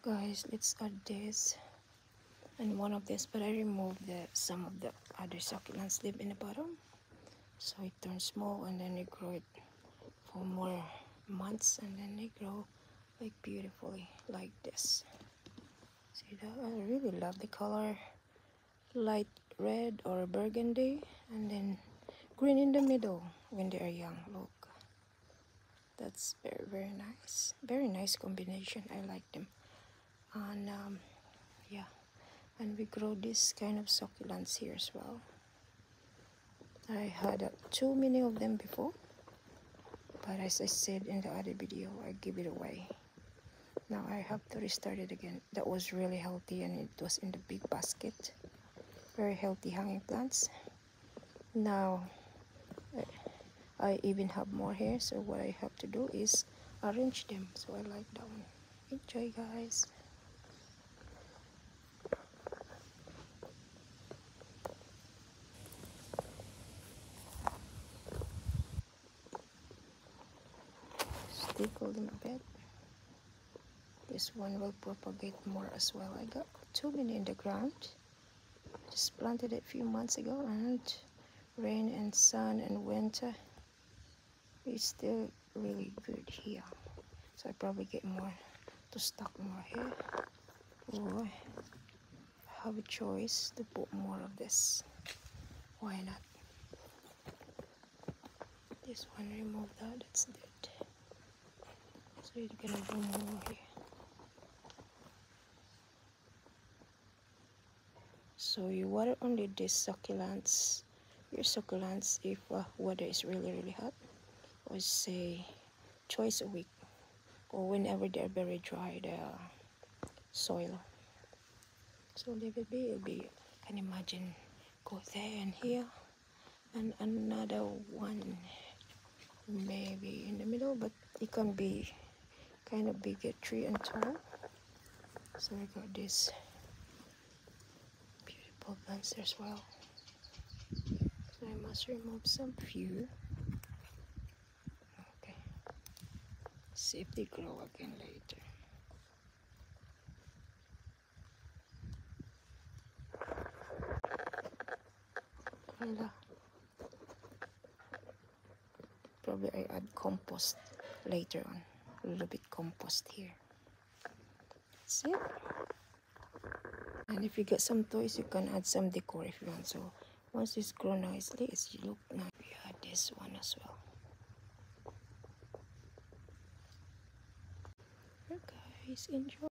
Guys, let's add this and one of this, but I removed some of the other succulents live in the bottom, so it turns small and then they grow it for more months and then they grow like beautifully like this. See that? I really love the color, light red or burgundy and then green in the middle when they are young. Look, that's very nice, very nice combination. I like them. And yeah, and we grow this kind of succulents here as well. I had too many of them before, but as I said in the other video, I give it away. Now I have to restart it again. That was really healthy and it was in the big basket. Very healthy hanging plants. Now I even have more here, so what I have to do is arrange them. So I like that one. Enjoy, guys. Stickle them a bit. This one will propagate more as well. I got too many in the ground. Just planted it a few months ago, and rain and sun and winter, it's still really good here. So I probably get more to stock more here, or have a choice to put more of this. Why not? This one, remove that, that's dead. So you're gonna do more here. So you water only these succulents, your succulents, if weather is really hot, or say twice a week, or whenever they're very dry, the soil. So leave it be. It'll be, can imagine, go there and here, and another one maybe in the middle, but it can be kind of bigger tree and tall. So I got this beautiful plants as well. So I must remove some few. Okay, see if they grow again later. Voila. Probably I add compost later on, a little bit compost here. That's it. And if you get some toys, you can add some decor if you want. So once it's grown nicely, it's look nice. We add this one as well. Okay, guys, enjoy.